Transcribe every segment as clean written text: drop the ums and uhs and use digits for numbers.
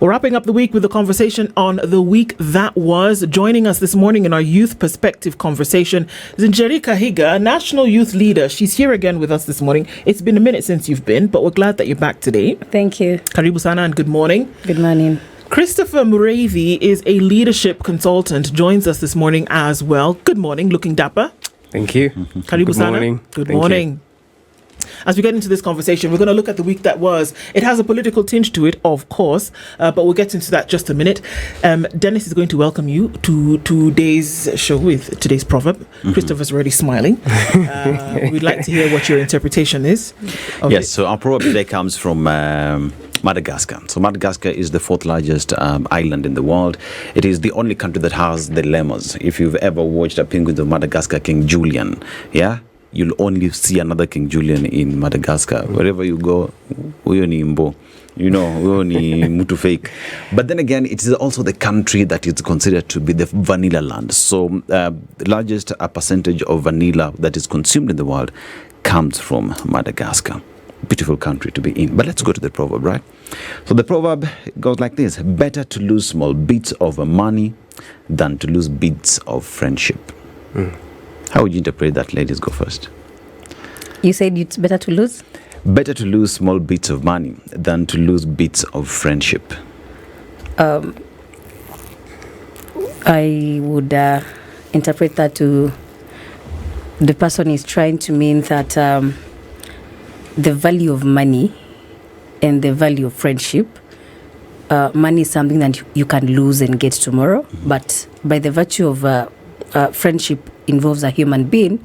We're wrapping up the week with a conversation on the week that was. Joining us this morning in our youth perspective conversation is Njeri Kahiga, a national youth leader. She's here again with us this morning. It's been a minute since you've been, but we're glad that you're back today. Thank you. Karibu sana and good morning. Good morning. Christopher Mureithi is a leadership consultant, joins us this morning as well. Good morning, looking dapper. Thank you. Karibu Good sana. morning. Good Thank morning. you. As we get into this conversation, we're going to look at the week that was. It has a political tinge to it, of course, but we'll get into that just a minute. Dennis is going to welcome you to today's show with today's proverb. Mm-hmm. Christopher's already smiling. We'd like to hear what your interpretation is. Yes, so our proverb today comes from Madagascar. So Madagascar is the fourth largest island in the world. It is the only country that has the lemurs. If you've ever watched a Penguins of Madagascar, King Julian, you'll only see another King Julian in Madagascar. Wherever you go, huyo ni mbo. Huyo ni mtu fake. But then again, it is also the country that is considered to be the vanilla land. So the largest percentage of vanilla that is consumed in the world comes from Madagascar. Beautiful country to be in. But let's go to the proverb, right? So the proverb goes like this: better to lose small bits of money than to lose bits of friendship. How would you interpret that? Ladies, go first. You said it's better to lose? Better to lose small bits of money than to lose bits of friendship. I would interpret that to the person is trying to mean that the value of money and the value of friendship. Money is something that you can lose and get tomorrow, but by the virtue of friendship involves a human being,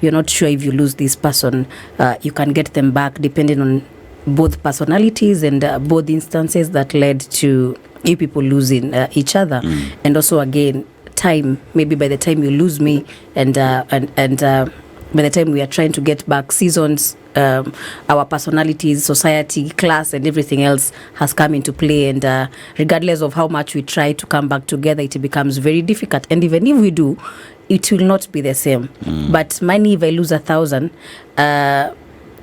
you're not sure if you lose this person, you can get them back depending on both personalities and both instances that led to you people losing each other. And also again, time, maybe by the time you lose me and by the time we are trying to get back seasons, our personalities, society, class, and everything else has come into play. And regardless of how much we try to come back together, it becomes very difficult. And even if we do, it will not be the same. But money, if I lose 1,000, I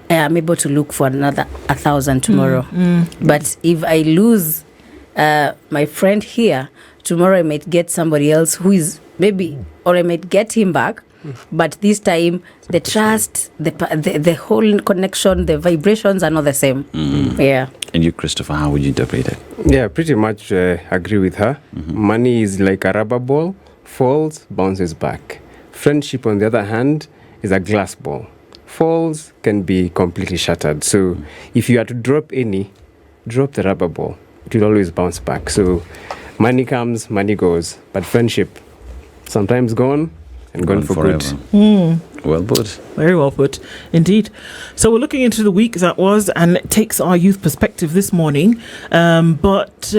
am able to look for another 1,000 tomorrow. But if I lose my friend here, tomorrow I might get somebody else who is maybe, or I might get him back. But this time, the trust, the whole connection, the vibrations are not the same. Yeah. And you, Christopher, how would you interpret it? Yeah, pretty much agree with her. Money is like a rubber ball, falls, bounces back. Friendship, on the other hand, is a glass ball. Falls can be completely shattered. So if you are to drop the rubber ball. It will always bounce back. So money comes, money goes. But friendship, sometimes gone, and gone for forever. Good. Well put. Very well put, indeed. So we're looking into the week that was, and it takes our youth perspective this morning. But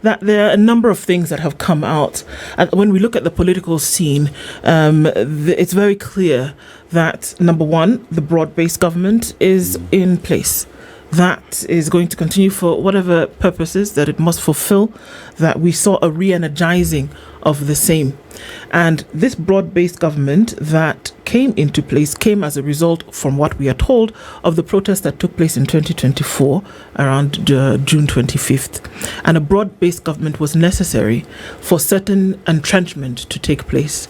that there are a number of things that have come out. And when we look at the political scene, it's very clear that, number one, the broad-based government is in place. That is going to continue for whatever purposes that it must fulfill, that we saw a re-energizing of the same. And this broad-based government that came into place came as a result, from what we are told, of the protest that took place in 2024 around June 25th. And a broad-based government was necessary for certain entrenchment to take place.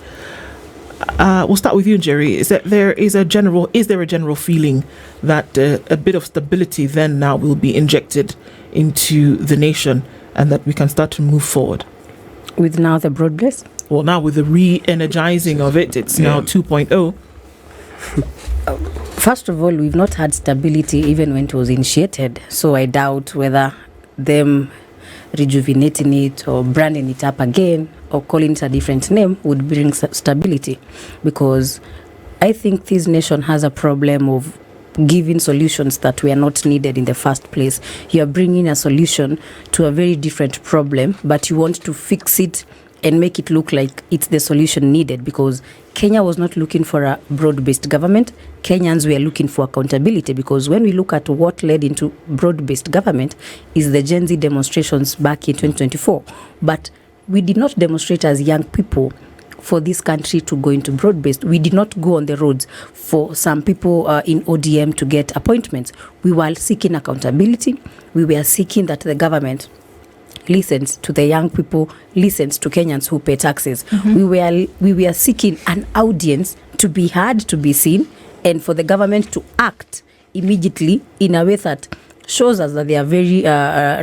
We'll start with you, Njeri. Is there a general feeling that a bit of stability then now will be injected into the nation and that we can start to move forward? With now the broad-based? Well, now with the re-energizing of it, it's now 2.0. First of all, we've not had stability even when it was initiated. So I doubt whether them rejuvenating it or branding it up again or calling it a different name would bring stability, because I think this nation has a problem of giving solutions that were not needed in the first place. You are bringing a solution to a very different problem, but you want to fix it and make it look like it's the solution needed, because Kenya was not looking for a broad-based government. Kenyans were looking for accountability, because when we look at what led into broad-based government is the Gen Z demonstrations back in 2024. But we did not demonstrate as young people for this country to go into broad-based. We did not go on the roads for some people in ODM to get appointments. We were seeking accountability. We were seeking that the government listens to the young people, listens to Kenyans who pay taxes. We were seeking an audience to be heard, to be seen, and for the government to act immediately in a way that shows us that they are very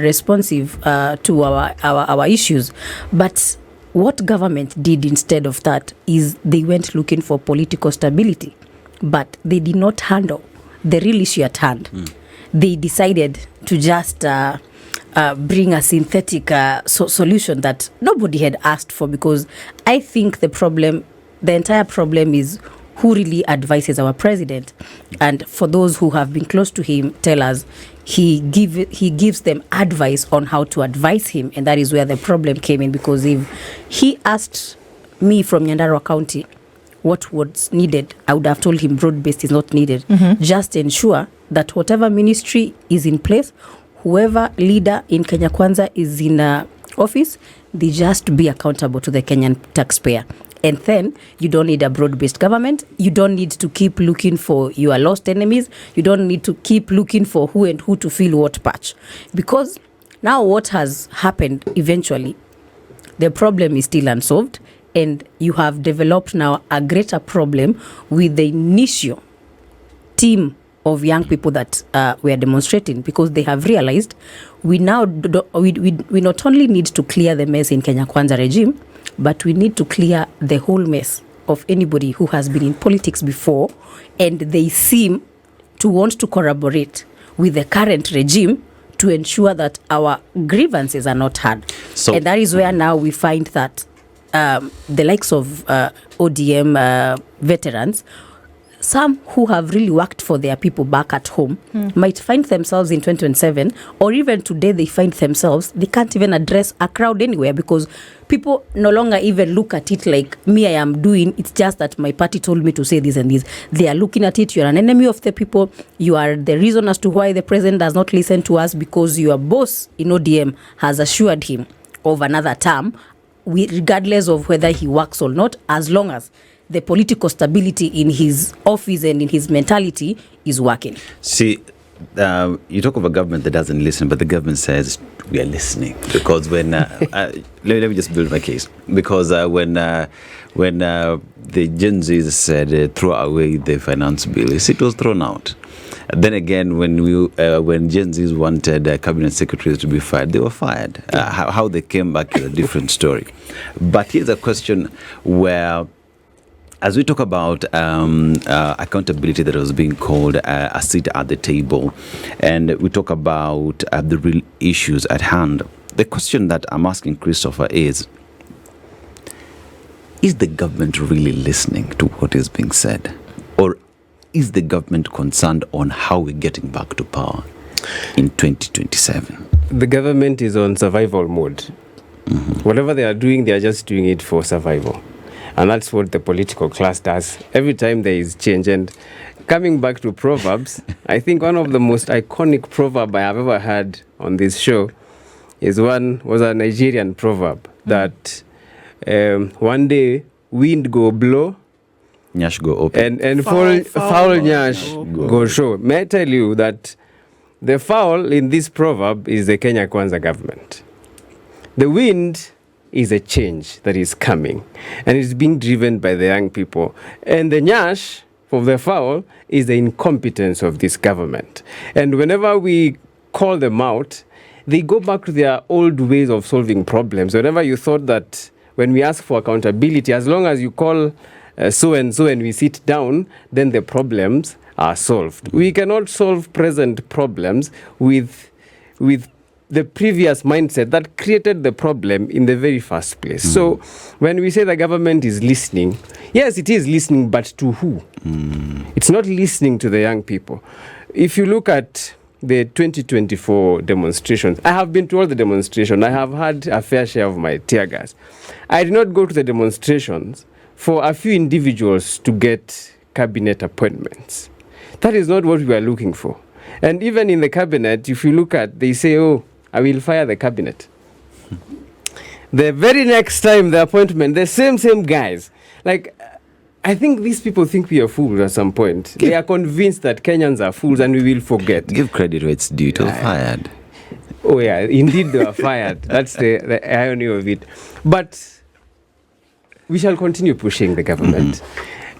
responsive to our issues. But what government did instead of that is they went looking for political stability, but they did not handle the real issue at hand. They decided to just bring a synthetic solution that nobody had asked for, because I think the entire problem is who really advises our president. And for those who have been close to him, tell us he gives them advice on how to advise him, and that is where the problem came in. Because if he asked me from Nyandarua County what was needed, I would have told him broad-based is not needed. Just ensure that whatever ministry is in place, whoever leader in Kenya Kwanza is in office, they just be accountable to the Kenyan taxpayer. And then you don't need a broad-based government. You don't need to keep looking for your lost enemies. You don't need to keep looking for who and who to fill what patch. Because now what has happened eventually, the problem is still unsolved, and you have developed now a greater problem with the initial team of young people that we are demonstrating, because they have realized we now we not only need to clear the mess in Kenya Kwanza regime, but we need to clear the whole mess of anybody who has been in politics before, and they seem to want to collaborate with the current regime to ensure that our grievances are not heard. So, and that is where now we find that the likes of ODM veterans, some who have really worked for their people back at home, might find themselves in 2027, or even today they find themselves, they can't even address a crowd anywhere, because people no longer even look at it like me, I am doing, it's just that my party told me to say this and this. They are looking at it, you are an enemy of the people, you are the reason as to why the president does not listen to us, because your boss in ODM has assured him of another term, regardless of whether he works or not, as long as the political stability in his office and in his mentality is working. See, you talk of a government that doesn't listen, but the government says we are listening. Because when let me just build my case. Because when the Gen Zs said throw away the finance bill, it was thrown out. Then again, when Gen Zs wanted cabinet secretaries to be fired, they were fired. How they came back is a different story. But here's a question where, as we talk about accountability that was being called a seat at the table, and we talk about the real issues at hand, the question that I'm asking Christopher is the government really listening to what is being said? Or is the government concerned on how we're getting back to power in 2027? The government is on survival mode. Whatever they are doing, they are just doing it for survival. And that's what the political class does every time there is change. And coming back to proverbs, I think one of the most iconic proverbs I have ever heard on this show was a Nigerian proverb that one day wind go blow, Nyash go open, and foul nyash go show. May I tell you that the foul in this proverb is the Kenya Kwanza government. The wind is a change that is coming, and it's being driven by the young people. And the nyash of the foul is the incompetence of this government. And whenever we call them out, they go back to their old ways of solving problems. Whenever you thought that when we ask for accountability, as long as you call so-and-so and we sit down, then the problems are solved. We cannot solve present problems with the previous mindset that created the problem in the very first place. So when we say the government is listening, yes, it is listening, but to who? It's not listening to the young people. If you look at the 2024 demonstrations, I have been to all the demonstrations. I have had a fair share of my tear gas. I did not go to the demonstrations for a few individuals to get cabinet appointments. That is not what we are looking for. And even in the cabinet, if you look at, they say, oh, I will fire the cabinet. The very next time the appointment, the same guys. Like, I think these people think we are fools at some point. They are convinced that Kenyans are fools and we will forget. Give credit where it's due to fired. Oh yeah, indeed they were fired. That's the irony of it. But we shall continue pushing the government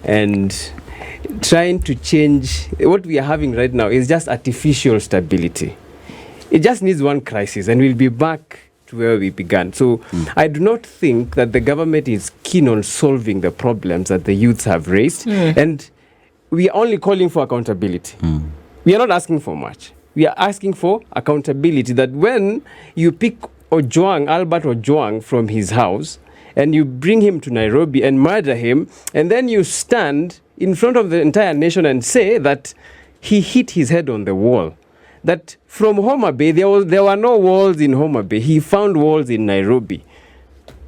and trying to change. What we are having right now is just artificial stability. It just needs one crisis and we'll be back to where we began. So I do not think that the government is keen on solving the problems that the youths have raised. And we are only calling for accountability. We are not asking for much. We are asking for accountability, that when you pick Albert Ojwang from his house and you bring him to Nairobi and murder him, and then you stand in front of the entire nation and say that he hit his head on the wall. That from Homa Bay, there were no walls in Homa Bay. He found walls in Nairobi.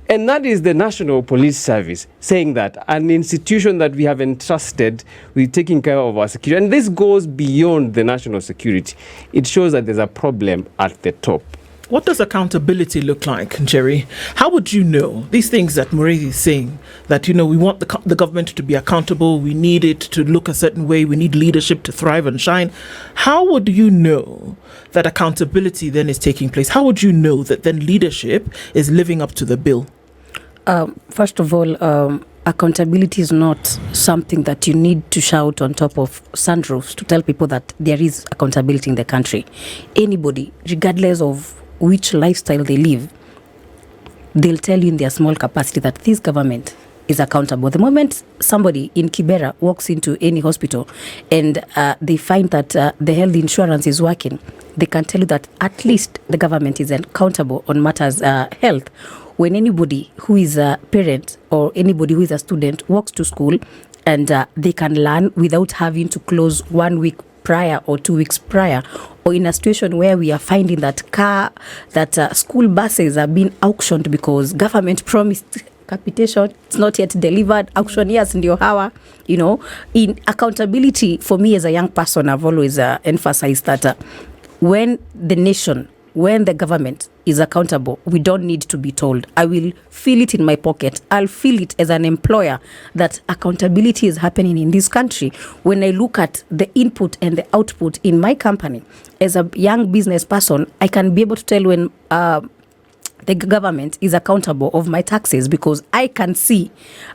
And that is the National Police Service saying that, an institution that we have entrusted with taking care of our security. And this goes beyond the national security. It shows that there's a problem at the top. What does accountability look like, Njeri? How would you know these things that Mureithi is saying, that, we want the government to be accountable, we need it to look a certain way, we need leadership to thrive and shine? How would you know that accountability then is taking place? How would you know that then leadership is living up to the bill? First of all, accountability is not something that you need to shout on top of sunroofs to tell people that there is accountability in the country. Anybody, regardless of which lifestyle they live, they'll tell you in their small capacity that this government is accountable. The moment somebody in Kibera walks into any hospital and they find that the health insurance is working, they can tell you that at least the government is accountable on matters health. When anybody who is a parent or anybody who is a student walks to school and they can learn without having to close 1 week prior or 2 weeks prior, or in a situation where we are finding that school buses are being auctioned because government promised capitation, it's not yet delivered, auctioneers ndio hawa, in accountability. For me as a young person, I've always emphasized that when the government is accountable, we don't need to be told. I will feel it in my pocket. I'll feel it as an employer that accountability is happening in this country. When I look at the input and the output in my company, as a young business person, I can be able to tell when the government is accountable of my taxes, because I can see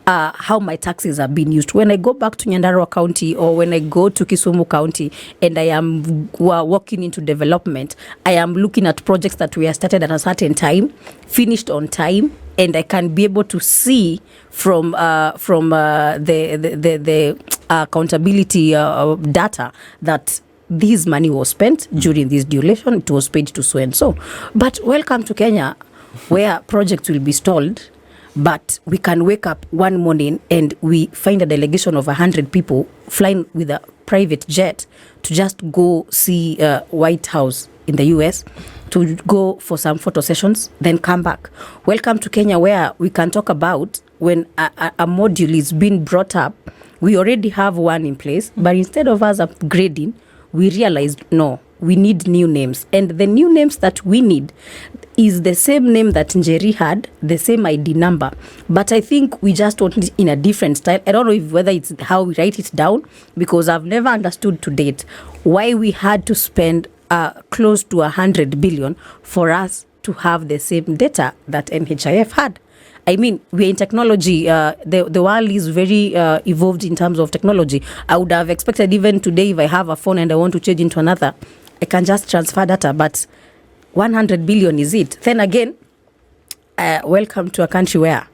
how my taxes are being used. When I go back to Nyandarua County or when I go to Kisumu County and I am walking into development, I am looking at projects that were started at a certain time, finished on time, and I can be able to see from the accountability data that this money was spent during this duration, it was paid to so and so. But welcome to Kenya, where projects will be stalled, but we can wake up one morning and we find a delegation of 100 people flying with a private jet to just go see White House in the US, to go for some photo sessions, then come back. Welcome to Kenya, where we can talk about when a module is being brought up, we already have one in place, but instead of us upgrading, we realized, no, we need new names. And the new names that we need is the same name that Njeri had, the same ID number. But I think we just want it in a different style. I don't know whether it's how we write it down, because I've never understood to date why we had to spend close to 100 billion for us to have the same data that NHIF had. I mean, we're in technology. The world is very evolved in terms of technology. I would have expected even today, if I have a phone and I want to change into another, I can just transfer data. But 100 billion is it? Then again, welcome to a country where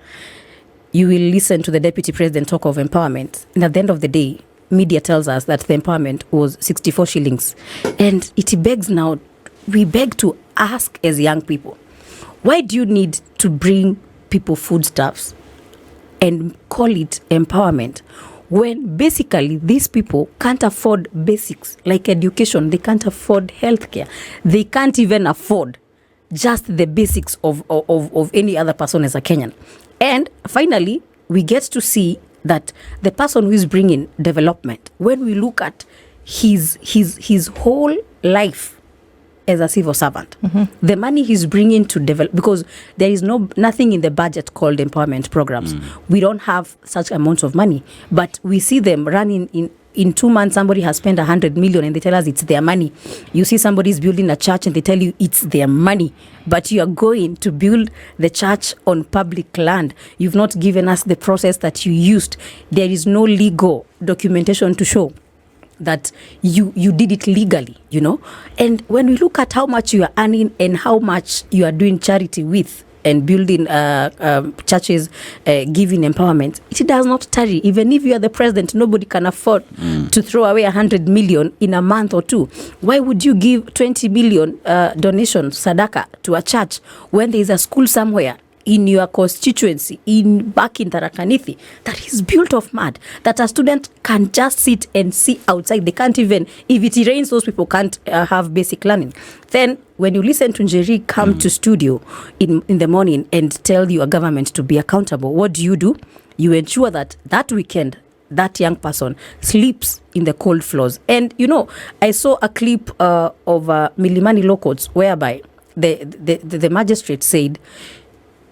you will listen to the deputy president talk of empowerment. And at the end of the day, media tells us that the empowerment was 64 shillings. And it begs now, we beg to ask as young people, why do you need to bring people foodstuffs and call it empowerment when basically these people can't afford basics like education? They can't afford healthcare. They can't even afford just the basics of any other person as a Kenyan. And finally, we get to see that the person who is bringing development, when we look at his whole life as a civil servant, the money he's bringing to develop, because there is nothing in the budget called empowerment programs. We don't have such amounts of money, but we see them running in 2 months somebody has spent 100 million and they tell us it's their money. You see somebody's building a church and they tell you it's their money, but you are going to build the church on public land. You've not given us the process that you used. There is no legal documentation to show that you did it legally, you know. And when we look at how much you are earning and how much you are doing charity with and building churches, giving empowerment, it does not tarry. Even if you are the president, nobody can afford to throw away 100 million in a month or two. Why would you give 20 million donation sadaka to a church when there is a school somewhere in your constituency, back in Tharaka Nithi, that is built of mud, that a student can just sit and see outside? They can't even, if it rains, those people can't have basic learning. Then when you listen to Njeri come to studio in the morning and tell your government to be accountable, what do? You ensure that weekend that young person sleeps in the cold floors. And you know, I saw a clip of Milimani Law Courts whereby the magistrate said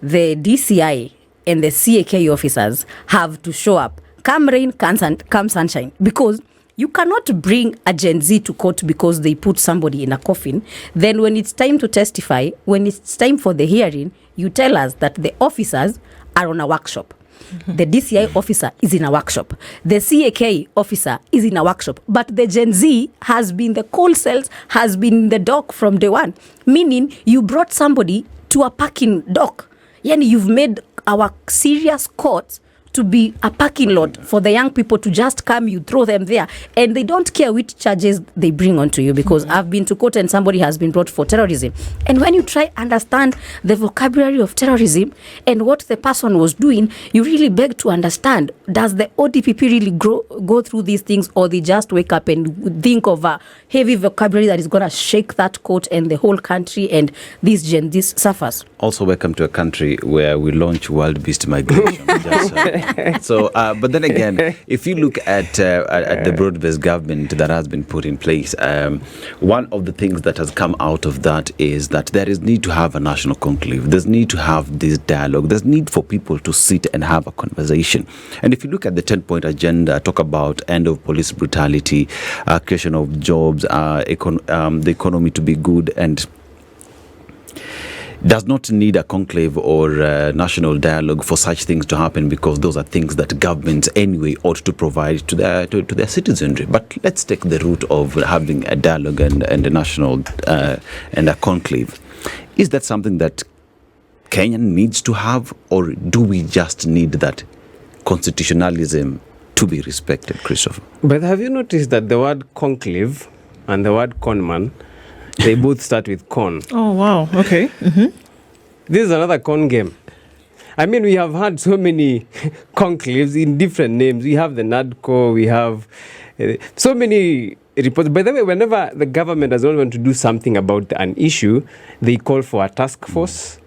the DCI and the CAK officers have to show up, come rain, come sunshine, because you cannot bring a Gen Z to court because they put somebody in a coffin. Then when it's time to testify, when it's time for the hearing, you tell us that the officers are on a workshop. The DCI officer is in a workshop. The CAK officer is in a workshop. But the Gen Z has been, the cold cells has been in the dock from day one. Meaning you brought somebody to a parking dock. Yani you've made our serious courts to be a parking lot for the young people to just come, you throw them there, and they don't care which charges they bring onto you, because I've been to court and somebody has been brought for terrorism. And when you try understand the vocabulary of terrorism and what the person was doing, you really beg to understand, does the ODPP really go through these things, or they just wake up and think of a heavy vocabulary that is going to shake that court and the whole country, and these Gen Z suffers? Also, welcome to a country where we launch world-based migration. But then again, if you look at the broad-based government that has been put in place, one of the things that has come out of that is that there is need to have a national conclave. There's need to have this dialogue. There's need for people to sit and have a conversation. And if you look at the 10-point agenda, talk about end of police brutality, creation of jobs, the economy to be good, and does not need a conclave or national dialogue for such things to happen, because those are things that governments anyway ought to provide to their citizenry. But let's take the route of having a dialogue and a national and a conclave. Is that something that Kenya needs to have, or do we just need that constitutionalism to be respected, Christopher? But have you noticed that the word conclave and the word conman, they both start with con? Oh, wow. Okay. Mm-hmm. This is another con game. I mean, we have had so many conclaves in different names. We have the NADCO, we have so many reports. By the way, whenever the government does not want to do something about an issue, they call for a task force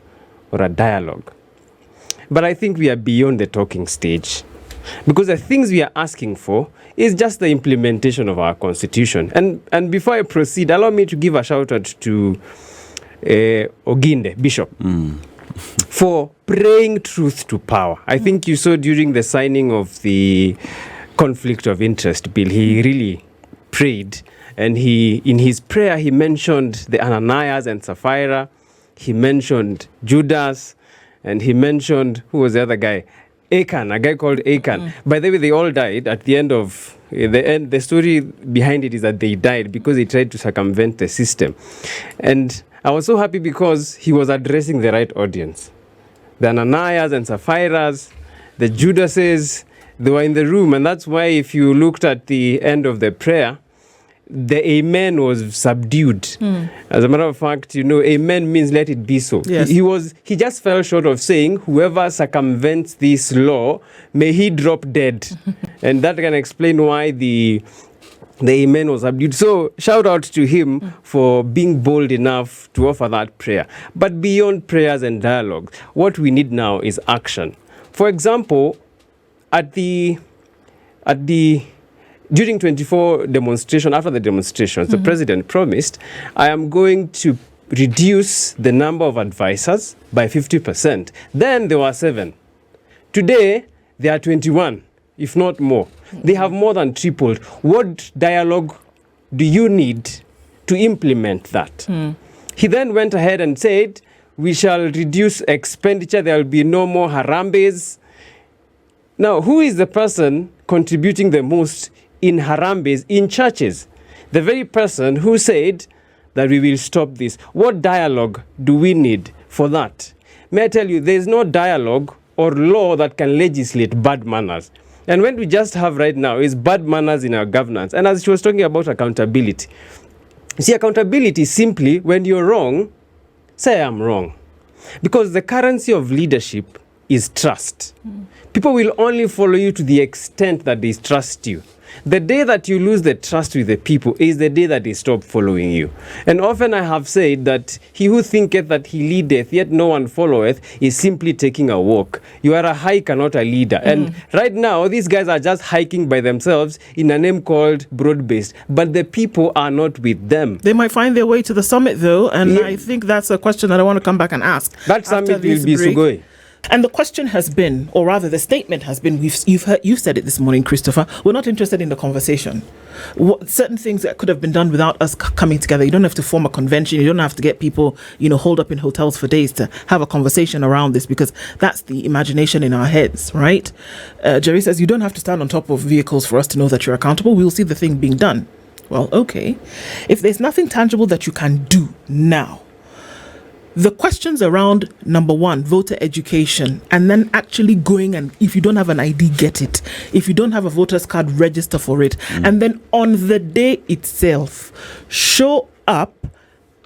or a dialogue. But I think we are beyond the talking stage, because the things we are asking for is just the implementation of our constitution. And before I proceed, allow me to give a shout out to Oginde, Bishop, for praying truth to power. I think you saw during the signing of the conflict of interest bill, he really prayed. And in his prayer, he mentioned the Ananias and Sapphira. He mentioned Judas. And he mentioned, who was the other guy? Achan, a guy called Achan. By the way, they all died at the end of the story behind it is that they died because they tried to circumvent the system. And I was so happy because he was addressing the right audience. The Ananias and Sapphiras, the Judases, they were in the room. And that's why if you looked at the end of the prayer, the amen was subdued. As a matter of fact, amen means let it be so. Yes. He just fell short of saying, whoever circumvents this law, may he drop dead. And that can explain why the amen was subdued. So shout out to him for being bold enough to offer that prayer. But beyond prayers and dialogue, what we need now is action. For example, during 24 demonstration, after the demonstrations, the president promised, I am going to reduce the number of advisors by 50%. Then there were 7. Today, there are 21. if not more. They have more than tripled. What dialogue do you need to implement that? He then went ahead and said, we shall reduce expenditure. There will be no more harambes. Now, who is the person contributing the most in harambes in churches? The very person who said that we will stop this. What dialogue do we need for that? May I tell you, there is no dialogue or law that can legislate bad manners. And what we just have right now is bad manners in our governance. And as she was talking about accountability, see, accountability is simply when you're wrong, say I'm wrong. Because the currency of leadership is trust. People will only follow you to the extent that they trust you. The day that you lose the trust with the people is the day that they stop following you. And often I have said that he who thinketh that he leadeth, yet no one followeth, is simply taking a walk. You are a hiker, not a leader. And right now, these guys are just hiking by themselves in a name called broadbased. But the people are not with them. They might find their way to the summit, though. And I think that's a question that I want to come back and ask. That summit will be Sugoi. And the question has been, or rather the statement has been, you've said it this morning, Christopher, we're not interested in the conversation. Certain things that could have been done without us coming together. You don't have to form a convention. You don't have to get people, holed up in hotels for days to have a conversation around this, because that's the imagination in our heads, right? Njeri says, you don't have to stand on top of vehicles for us to know that you're accountable. We'll see the thing being done. Well, okay. If there's nothing tangible that you can do now, the questions around, number one, voter education, and then actually going and, if you don't have an ID, get it. If you don't have a voter's card, register for it. And then on the day itself, show up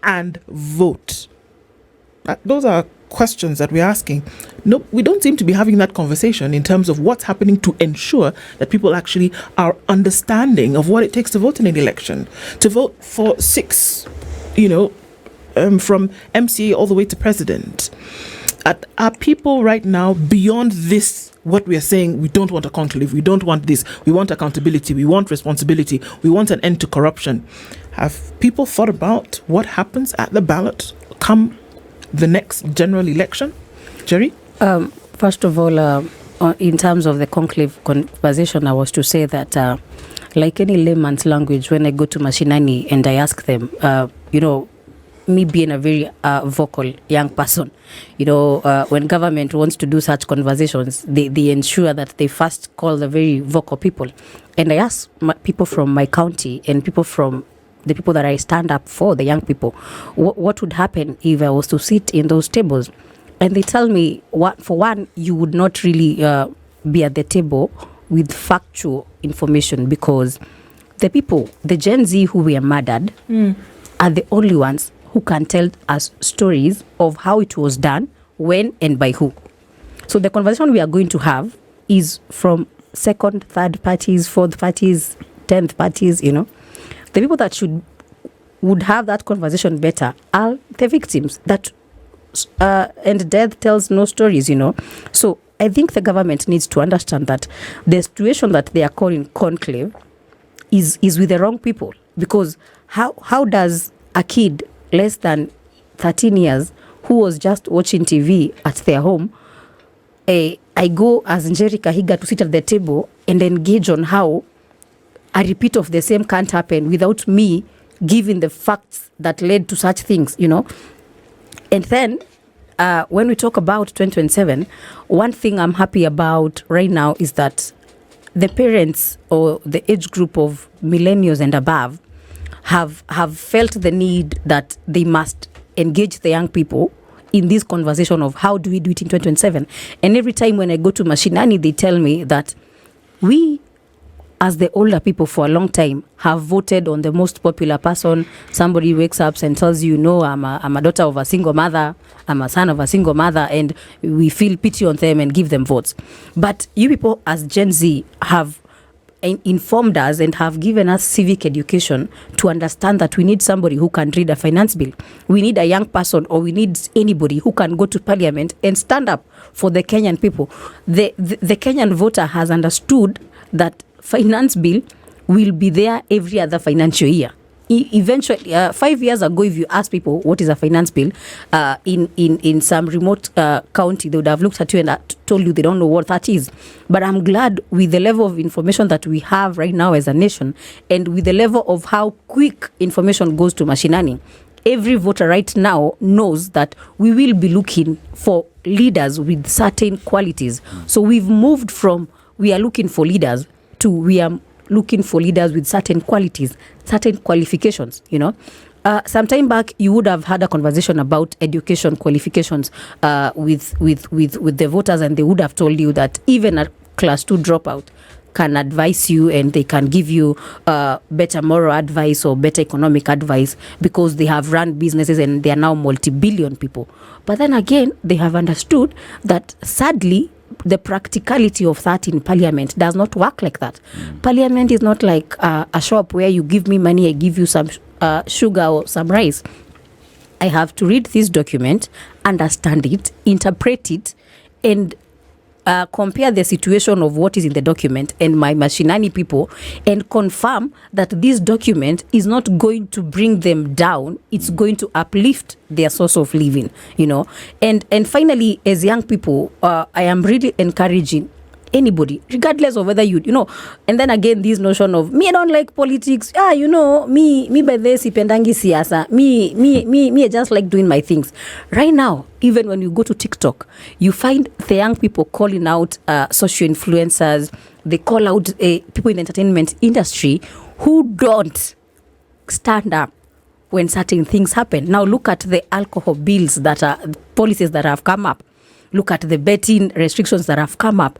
and vote. Those are questions that we're asking. No, we don't seem to be having that conversation in terms of what's happening to ensure that people actually are understanding of what it takes to vote in an election. To vote for 6, from MCA all the way to president. Are people right now beyond this, what we are saying, we don't want a conclave, we don't want this, we want accountability, we want responsibility, we want an end to corruption? Have people thought about what happens at the ballot come the next general election? Njeri? First of all, in terms of the conclave conversation, I was to say that like any layman's language, when I go to Mashinani and I ask them, me being a very vocal young person, when government wants to do such conversations, they ensure that they first call the very vocal people. And I ask people from my county and people from the people that I stand up for, the young people, what would happen if I was to sit in those tables? And they tell me, for one, you would not really be at the table with factual information, because the people, the Gen Z who were murdered, are the only ones who can tell us stories of how it was done, when, and by who. So the conversation we are going to have is from second, third parties, fourth parties, 10th parties, The people that would have that conversation better are the victims that and death tells no stories, So I think the government needs to understand that the situation that they are calling conclave is with the wrong people. Because how does a kid less than 13 years who was just watching TV at their home, I go as Njeri Kahiga to sit at the table and engage on how a repeat of the same can't happen without me giving the facts that led to such things, And then when we talk about 2027, one thing I'm happy about right now is that the parents or the age group of millennials and above have felt the need that they must engage the young people in this conversation of how do we do it in 2027. And every time when I go to Mashinani, they tell me that we, as the older people for a long time, have voted on the most popular person. Somebody wakes up and tells you, I'm a daughter of a single mother, I'm a son of a single mother, and we feel pity on them and give them votes. But you people as Gen Z have informed us and have given us civic education to understand that we need somebody who can read a finance bill. We need a young person, or we need anybody who can go to parliament and stand up for the Kenyan people. The Kenyan voter has understood that finance bill will be there every other financial year. eventually 5 years ago, if you ask people what is a finance bill in some remote county, they would have looked at you and told you they don't know what that is. But I'm glad with the level of information that we have right now as a nation, and with the level of how quick information goes to mashinani, every voter right now knows that we will be looking for leaders with certain qualities. So we've moved from we are looking for leaders to we are looking for leaders with certain qualities, certain qualifications, you know. Some time back, you would have had a conversation about education qualifications with the voters, and they would have told you that even a class 2 dropout can advise you, and they can give you better moral advice or better economic advice because they have run businesses and they are now multi-billion people. But then again, they have understood that sadly, the practicality of that in parliament does not work like that. Parliament is not like a shop where you give me money, I give you some sugar or some rice. I have to read this document, understand it, interpret it, and compare the situation of what is in the document and my mashinani people, and confirm that this document is not going to bring them down. It's going to uplift their source of living, you know. And finally, as young people, I am really encouraging anybody, regardless of whether you know, and then again, this notion of me, I don't like politics. You know, me by this, sipendangi siasa. Me, I just like doing my things. Right now, even when you go to TikTok, you find the young people calling out social influencers. They call out people in the entertainment industry who don't stand up when certain things happen. Now look at the alcohol bills that are policies that have come up. Look at the betting restrictions that have come up.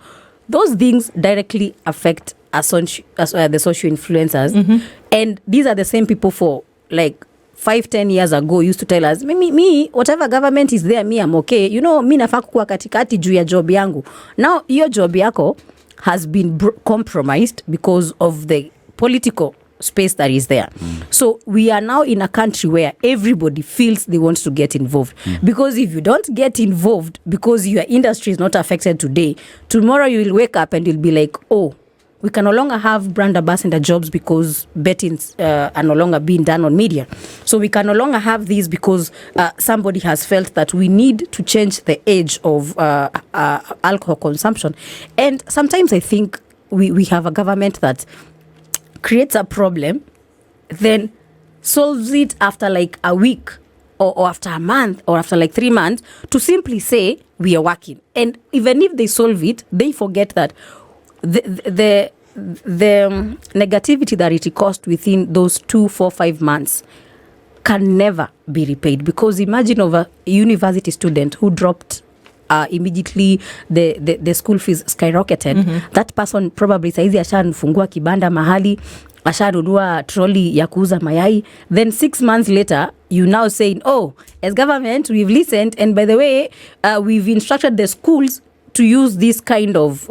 Those things directly affect the social influencers. And these are the same people for like 5-10 years ago used to tell us, me, whatever government is there, me, I'm okay. You know, mi nafaa kuwa katikati juu ya job yangu. Now, your job yako has been compromised because of the political space that is there. So we are now in a country where everybody feels they want to get involved. Because if you don't get involved, because your industry is not affected today, tomorrow you will wake up and you'll be like, oh, we can no longer have brand ambassador jobs because bettings are no longer being done on media. So we can no longer have these because somebody has felt that we need to change the age of alcohol consumption. And sometimes I think we have a government that creates a problem, then solves it after like a week or after a month or after like 3 months to simply say we are working. And even if they solve it, they forget that the negativity that it cost within those 2, 4, 5 months can never be repaid. Because imagine of a university student who dropped immediately the school fees skyrocketed. That person probably saizi ashanufungua kibanda mahali, ashanunua trolley ya kuuza mayai. Then 6 months later, you now saying, oh, as government, we've listened, and by the way, we've instructed the schools to use this kind of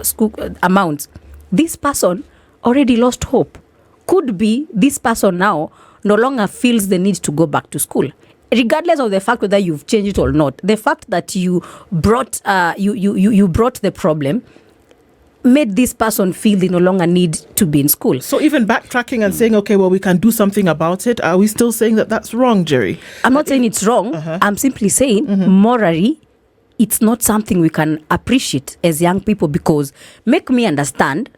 school amounts. This person already lost hope. Could be this person now no longer feels the need to go back to school, regardless of the fact whether you've changed it or not. The fact that you brought you brought the problem made this person feel they no longer need to be in school. So even backtracking and saying, okay, well, we can do something about it, are we still saying that that's wrong, Njeri? I'm not saying it's wrong. I'm simply saying morally, it's not something we can appreciate as young people, because make me understand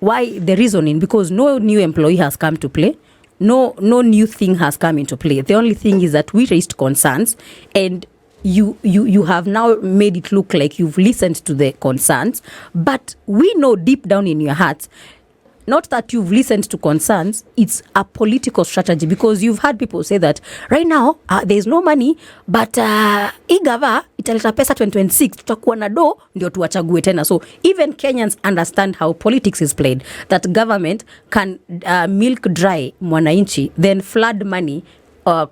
why the reasoning, because no new employee has come to play. No new thing has come into play. The only thing is that we raised concerns, and you have now made it look like you've listened to the concerns, but we know deep down in your hearts, not that you've listened to concerns, it's a political strategy, because you've had people say that right now there's no money, but igava italeta pesa 2026 tutakuwa na do ndio tuwachague tena. So even Kenyans understand how politics is played, that government can milk dry mwananchi, then flood money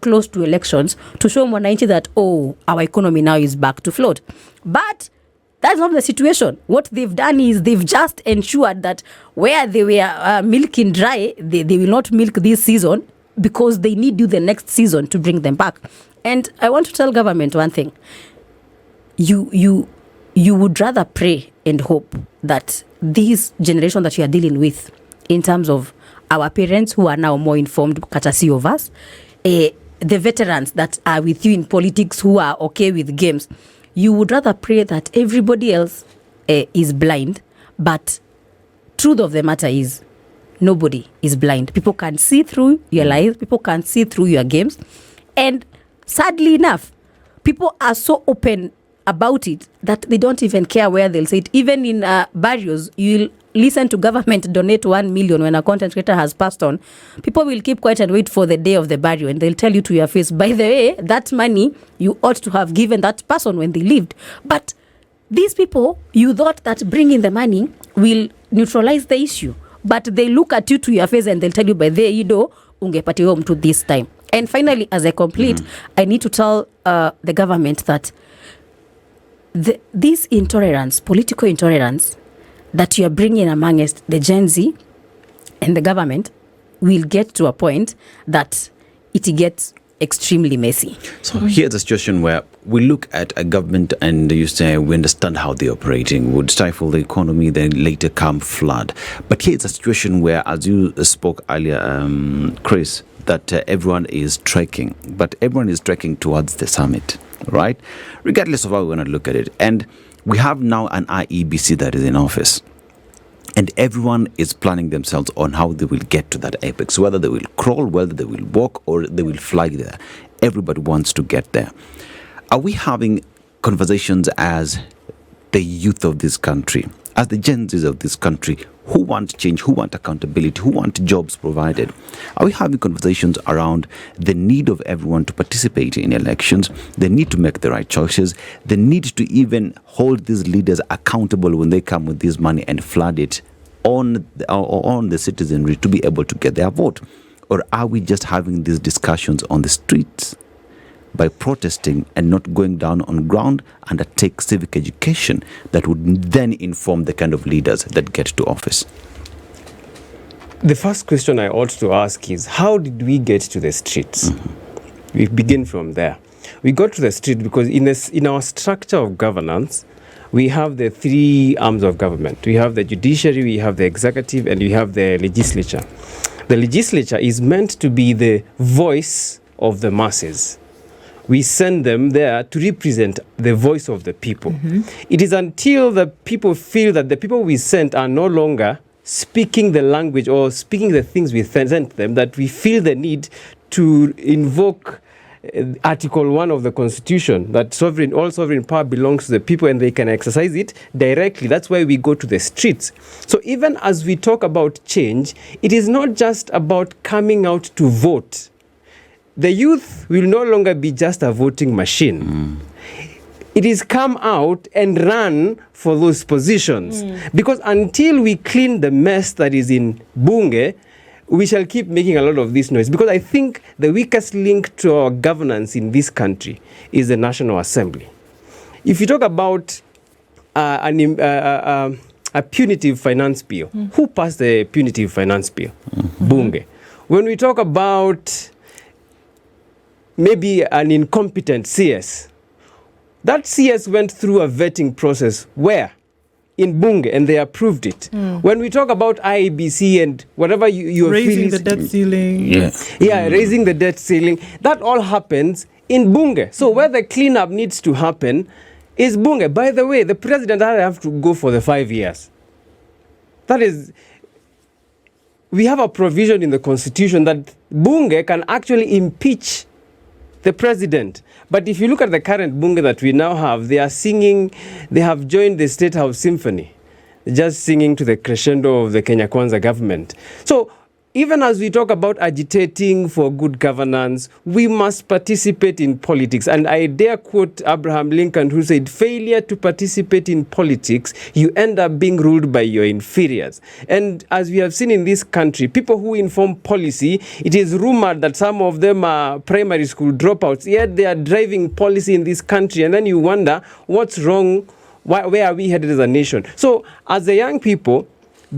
close to elections to show mwananchi that, oh, our economy now is back to float. But that's not the situation. What they've done is they've just ensured that where they were milking dry, they will not milk this season, because they need you the next season to bring them back. And I want to tell government one thing. You would rather pray and hope that this generation that you are dealing with, in terms of our parents who are now more informed, courtesy of us, the veterans that are with you in politics who are okay with games, you would rather pray that everybody else is blind, but truth of the matter is nobody is blind. People can see through your lies, people can see through your games, and sadly enough, people are so open about it that they don't even care where they'll say it. Even in barrios, you'll listen to government donate 1 million when a content creator has passed on. People will keep quiet and wait for the day of the barrio, and they'll tell you to your face, by the way, that money you ought to have given that person when they lived. But these people, you thought that bringing the money will neutralize the issue, but they look at you to your face and they'll tell you, by the way, ungepatiwa mtu this time. And finally, as I complete, I need to tell the government that this intolerance, political intolerance, that you are bringing amongst the Gen Z and the government will get to a point that it gets extremely messy. So here's a situation where we look at a government and you say we understand how they're operating, would stifle the economy, then later come flood. But here's a situation where, as you spoke earlier, Chris, that everyone is trekking, but everyone is trekking towards the summit, right? Regardless of how we're going to look at it. And we have now an IEBC that is in office. And everyone is planning themselves on how they will get to that apex, whether they will crawl, whether they will walk, or they will fly there. Everybody wants to get there. Are we having conversations as the youth of this country, as the Gen Zs of this country, who want change, who want accountability, who want jobs provided? Are we having conversations around the need of everyone to participate in elections, the need to make the right choices, the need to even hold these leaders accountable when they come with this money and flood it on the citizenry to be able to get their vote? Or are we just having these discussions on the streets by protesting and not going down on ground and take civic education that would then inform the kind of leaders that get to office? The first question I ought to ask is, how did we get to the streets? We begin from there. We got to the street because in our structure of governance, we have the three arms of government. We have the judiciary, we have the executive, and we have the legislature. The legislature is meant to be the voice of the masses. We send them there to represent the voice of the people. It is until the people feel that the people we sent are no longer speaking the language or speaking the things we sent them that we feel the need to invoke Article 1 of the Constitution, that all sovereign power belongs to the people and they can exercise it directly. That's why we go to the streets. So even as we talk about change, it is not just about coming out to vote. The youth will no longer be just a voting machine. It is come out and run for those positions. Because until we clean the mess that is in Bunge, we shall keep making a lot of this noise. Because I think the weakest link to our governance in this country is the National Assembly. If you talk about a punitive finance bill, who passed the punitive finance bill? Bunge. When we talk about maybe an incompetent CS, that CS went through a vetting process where? In Bunge, and they approved it. When we talk about IEBC and whatever you're raising the debt ceiling. Raising the debt ceiling, that all happens in Bunge. So where the cleanup needs to happen is Bunge. By the way, the president doesn't have to go for the 5 years. That is, we have a provision in the Constitution that Bunge can actually impeach the president. But if you look at the current Bunge that we now have, they are singing, they have joined the State House Symphony, just singing to the crescendo of the Kenya Kwanza government. So even as we talk about agitating for good governance, we must participate in politics. And I dare quote Abraham Lincoln, who said, failure to participate in politics, you end up being ruled by your inferiors. And as we have seen in this country, people who inform policy, it is rumored that some of them are primary school dropouts, yet they are driving policy in this country. And then you wonder, what's wrong? Where are we headed as a nation? So as the young people,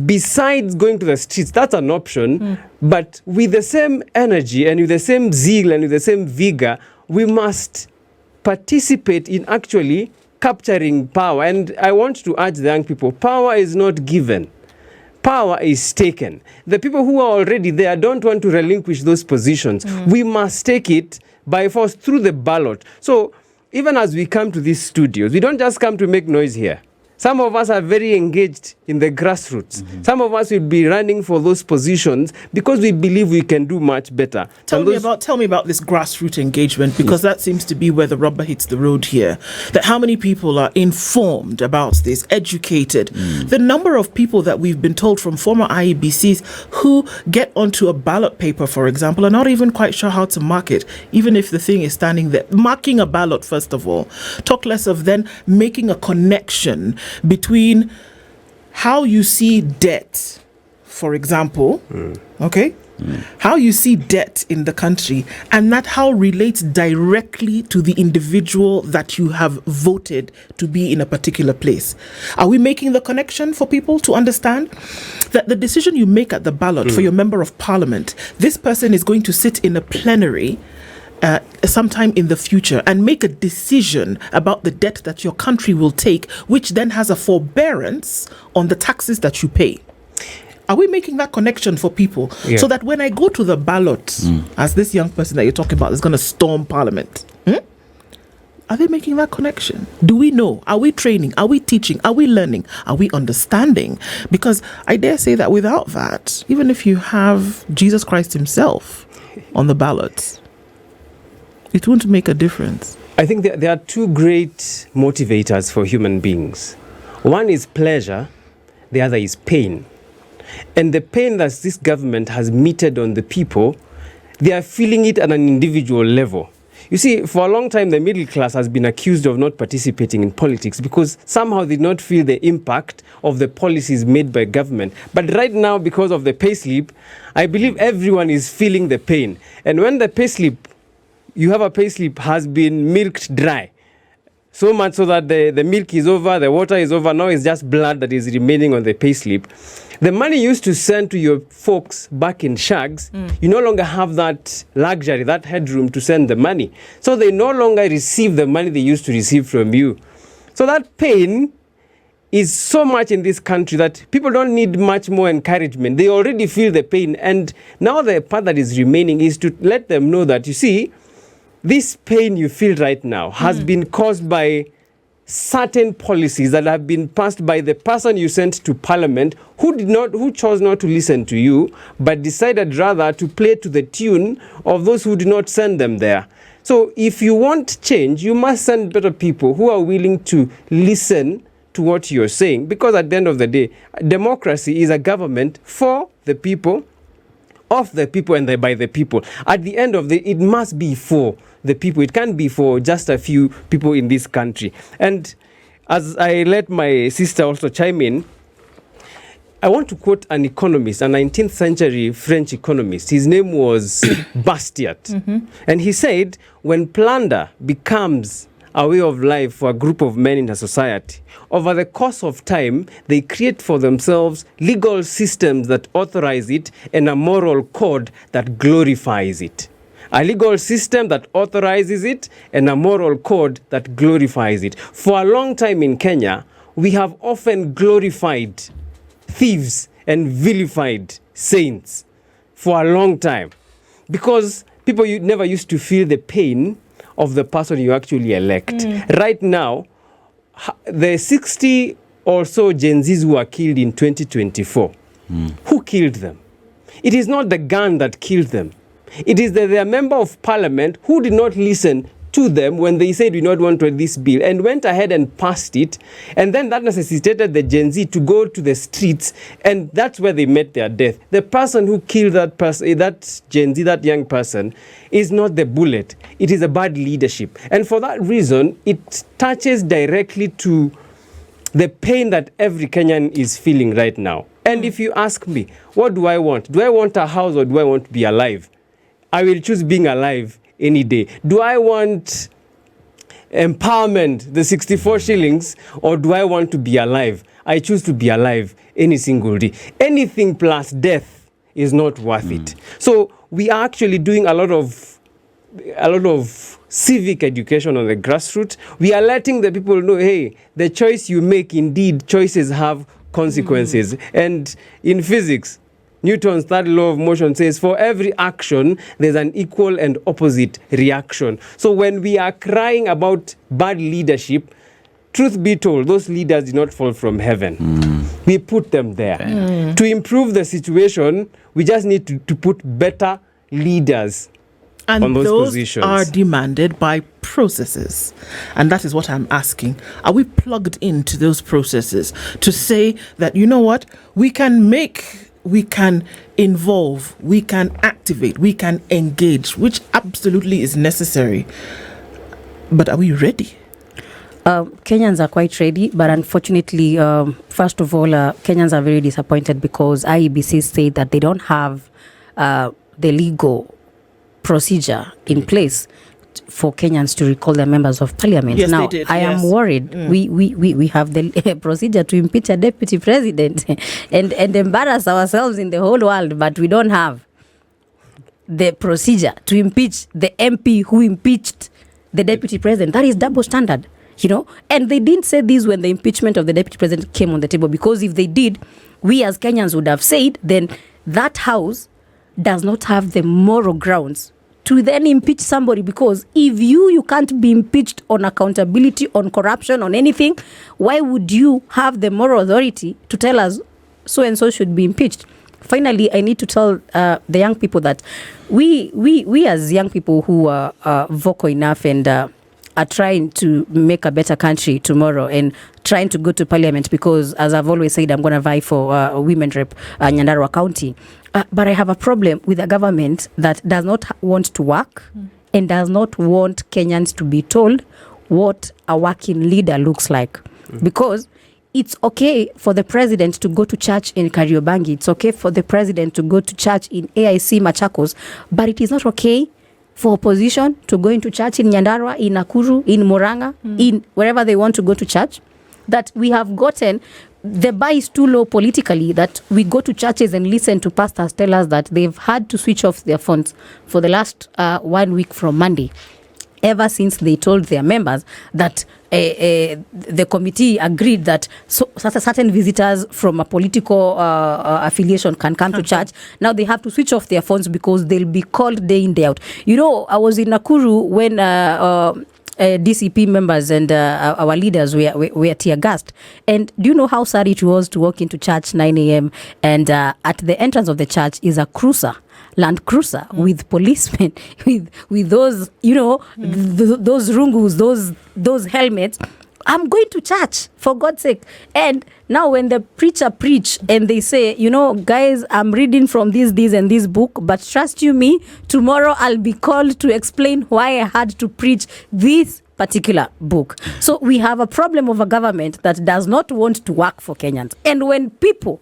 besides going to the streets, that's an option, but with the same energy and with the same zeal and with the same vigor, we must participate in actually capturing power. And I want to urge the young people, power is not given. power is taken, the people who are already there don't want to relinquish those positions. We must take it by force through the ballot. So even as we come to these studios, we don't just come to make noise here. Some of us are very engaged in the grassroots. Some of us will be running for those positions because we believe we can do much better. Tell me about this grassroots engagement, because that seems to be where the rubber hits the road here. That how many people are informed about this, educated. The number of people that we've been told from former IEBCs who get onto a ballot paper, for example, are not even quite sure how to mark it, even if the thing is standing there. Marking a ballot, first of all. Talk less of then making a connection between how you see debt, for example, how you see debt in the country, and that how relates directly to the individual that you have voted to be in a particular place. Are we making the connection for people to understand that the decision you make at the ballot for your member of parliament, this person is going to sit in a plenary sometime in the future and make a decision about the debt that your country will take, which then has a forbearance on the taxes that you pay. Are we making that connection for people so that when I go to the ballot, as this young person that you're talking about is going to storm parliament, are they making that connection? Do we know? Are we training? Are we teaching? Are we learning? Are we understanding? Because I dare say that without that, even if you have Jesus Christ himself on the ballot, it won't make a difference. I think there are two great motivators for human beings. One is pleasure, the other is pain. And the pain that this government has meted on the people, they are feeling it at an individual level. You see, for a long time, the middle class has been accused of not participating in politics because somehow they did not feel the impact of the policies made by government. But right now, because of the payslip, I believe everyone is feeling the pain. And when the payslip, you have a payslip, has been milked dry, so much so that the milk is over, the water is over, now it's just blood that is remaining on the payslip. The money you used to send to your folks back in shags, you no longer have that luxury, that headroom to send the money. So they no longer receive the money they used to receive from you. So that pain is so much in this country that people don't need much more encouragement. They already feel the pain. And now the part that is remaining is to let them know that, you see, this pain you feel right now has been caused by certain policies that have been passed by the person you sent to parliament who chose not to listen to you, but decided rather to play to the tune of those who did not send them there. So if you want change, you must send better people who are willing to listen to what you're saying, because at the end of the day, democracy is a government for the people, of the people, and by the people. At the end of the day, it must be for the people. It can't be for just a few people in this country. And as I let my sister also chime in, I want to quote an economist, a 19th century French economist. His name was Bastiat. And he said, when plunder becomes a way of life for a group of men in a society, over the course of time, they create for themselves legal systems that authorize it and a moral code that glorifies it. A legal system that authorizes it and a moral code that glorifies it. For a long time in Kenya, we have often glorified thieves and vilified saints for a long time, because people never used to feel the pain of the person you actually elect. Right now, the 60 or so Gen Zs who were killed in 2024, who killed them? It is not the gun that killed them. It is their member of parliament who did not listen to them when they said we not want this bill, and went ahead and passed it, and then that necessitated the Gen Z to go to the streets, and that's where they met their death. The person who killed that person, that Gen Z, that young person, is not the bullet. It is a bad leadership. And for that reason, it touches directly to the pain that every Kenyan is feeling right now. And if you ask me, what do I want? Do I want a house or do I want to be alive? I will choose being alive any day. Do I want empowerment, the 64 shillings, or do I want to be alive? I choose to be alive any single day. Anything plus death is not worth it. So we are actually doing a lot of civic education on the grassroots. We are letting the people know, hey, the choice you make, indeed, choices have consequences. And in physics, Newton's third law of motion says for every action, there's an equal and opposite reaction. So when we are crying about bad leadership, truth be told, those leaders did not fall from heaven. We put them there. To improve the situation, we just need to put better leaders and on those those positions. are demanded by processes. And that is what I'm asking. Are we plugged into those processes to say that, you know what, we can involve, we can activate, we can engage, which absolutely is necessary. But are we ready? Kenyans are quite ready, but unfortunately, first of all, Kenyans are very disappointed because IEBC said that they don't have the legal procedure in place for Kenyans to recall their members of parliament. Yes, now, they did, I am worried. We have the procedure to impeach a deputy president and embarrass ourselves in the whole world, but we don't have the procedure to impeach the MP who impeached the deputy president. That is double standard. And they didn't say this when the impeachment of the deputy president came on the table, because if they did, we as Kenyans would have said, then that house does not have the moral grounds to then impeach somebody, because if you can't be impeached on accountability, on corruption, on anything, why would you have the moral authority to tell us so-and-so should be impeached? Finally, I need to tell the young people that we as young people who are vocal enough and are trying to make a better country tomorrow and trying to go to parliament, because as I've always said, I'm going to vie for women rep Nyandarua County. But I have a problem with a government that does not want to work and does not want Kenyans to be told what a working leader looks like. Because it's okay for the president to go to church in Kariobangi. It's okay for the president to go to church in AIC Machakos. But it is not okay for opposition to go into church in Nyandarua, in Nakuru, in Murang'a, in wherever they want to go to church. That we have gotten, the bar is too low politically that we go to churches and listen to pastors tell us that they've had to switch off their phones for the last 1 week from Monday, ever since they told their members that the committee agreed that certain visitors from a political affiliation can come to church. Now they have to switch off their phones because they'll be called day in, day out. I was in Nakuru when DCP members and our leaders were tear gassed. And do you know how sad it was to walk into church 9 a.m. and at the entrance of the church is a cruiser, Land Cruiser, with policemen, with those, those rungus, those helmets. I'm going to church, for God's sake. And now when the preacher preach and they say, guys, I'm reading from this and this book, but trust you me, tomorrow I'll be called to explain why I had to preach this particular book. So we have a problem of a government that does not want to work for Kenyans. And when people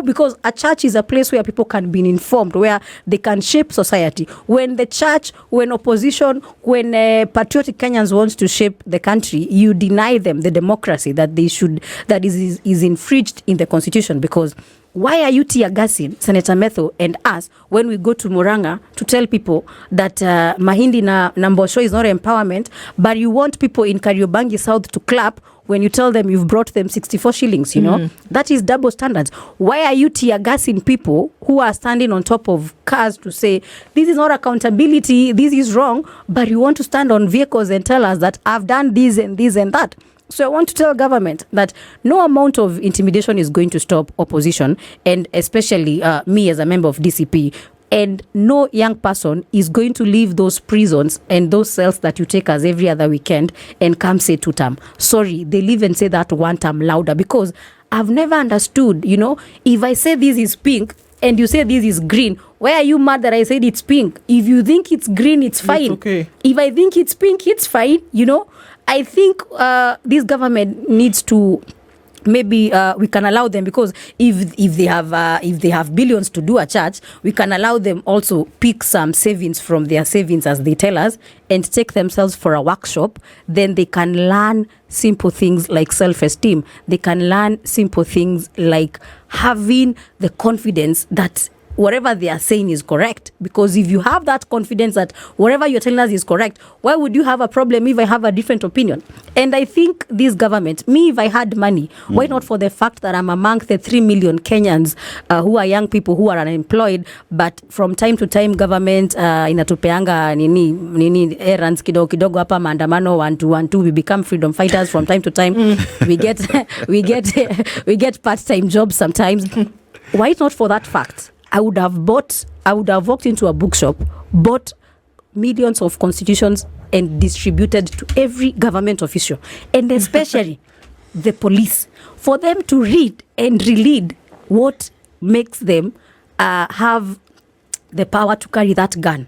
because a church is a place where people can be informed, where they can shape society. When the church, when opposition, when patriotic Kenyans want to shape the country, you deny them the democracy that is infringed in the constitution. Because why are you tear gassing Senator Metho and us when we go to Murang'a to tell people that Mahindi na Mbosho is not empowerment, but you want people in Kariobangi South to clap when you tell them you've brought them 64 shillings, That is double standards. Why are you tear gassing people who are standing on top of cars to say, this is not accountability, this is wrong, but you want to stand on vehicles and tell us that I've done this and this and that? So I want to tell government that no amount of intimidation is going to stop opposition, and especially me as a member of DCP. And no young person is going to leave those prisons and those cells that you take us every other weekend and come say 2 term. Sorry, they live and say that 1 term louder, because I've never understood, if I say this is pink and you say this is green, why are you mad that I said it's pink? If you think it's green, it's fine. It's okay. If I think it's pink, it's fine, I think this government needs to, maybe we can allow them, because if they have billions to do a church, we can allow them also pick some savings from their savings, as they tell us, and take themselves for a workshop. Then they can learn simple things like self-esteem. They can learn simple things like having the confidence that whatever they are saying is correct. Because if you have that confidence that whatever you're telling us is correct, why would you have a problem if I have a different opinion? And I think this government, me, if I had money, why not for the fact that I'm among the 3 million Kenyans who are young people who are unemployed, but from time to time government inatupeanga nini errands kidogo hapa maandamano 1 we become freedom fighters from time to time. we get part-time jobs sometimes. Why not for that fact? I would have walked into a bookshop, bought millions of constitutions and distributed to every government official, and especially the police, for them to read and reread what makes them have the power to carry that gun.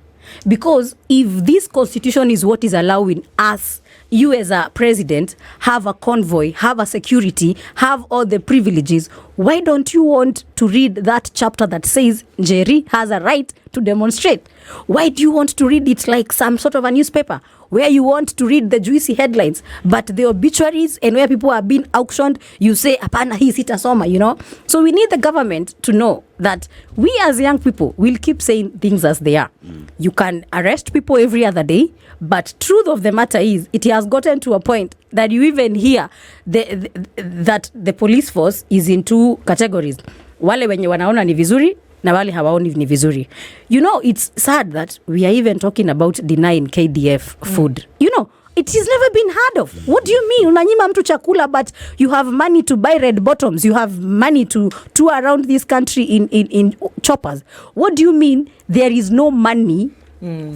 Because if this constitution is what is allowing us, you as a president, have a convoy, have a security, have all the privileges, why don't you want to read that chapter that says Njeri has a right to demonstrate? Why do you want to read it like some sort of a newspaper where you want to read the juicy headlines, but the obituaries and where people are being auctioned, you say, apana hii sitasoma, you know? So we need the government to know that we as young people will keep saying things as they are. You can arrest people every other day, but truth of the matter is, it has gotten to a point that you even hear that the police force is in 2 categories. Wale wenye wanaona ni vizuri, na wale hawaoni ni vizuri. You know, it's sad that we are even talking about denying KDF food. You know, it has never been heard of. What do you mean? Unanyima mtu chakula, but you have money to buy red bottoms. You have money to tour around this country in choppers. What do you mean there is no money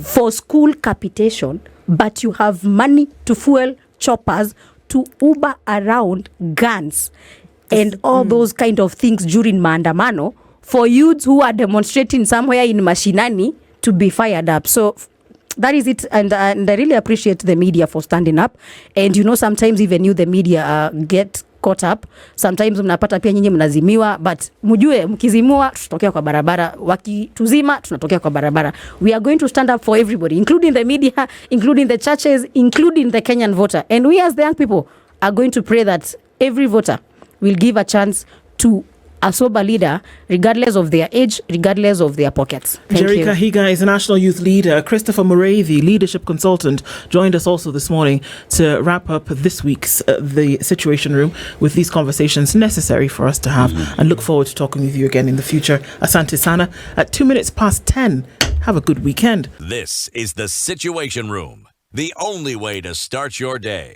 for school capitation, but you have money to fuel choppers, to Uber around guns and all those kind of things during maandamano for youths who are demonstrating somewhere in Mashinani to be fired up? So that is it, and I really appreciate the media for standing up. And you know, sometimes even you, the media, get caught up. Sometimes mnapata pia nyinyi mnazimiwa, but mjue mkizimua tutokea kwa barabara, wakituzima tunatokea kwa barabara. We are going to stand up for everybody, including the media, including the churches, including the Kenyan voter. And we as the young people are going to pray that every voter will give a chance to a sober leader, regardless of their age, regardless of their pockets. Njeri Kahiga is a national youth leader. Christopher Mureithi, leadership consultant, joined us also this morning to wrap up this week's The Situation Room with these conversations necessary for us to have, and look forward to talking with you again in the future. Asante Sana. At 10:02. Have a good weekend. This is The Situation Room, the only way to start your day.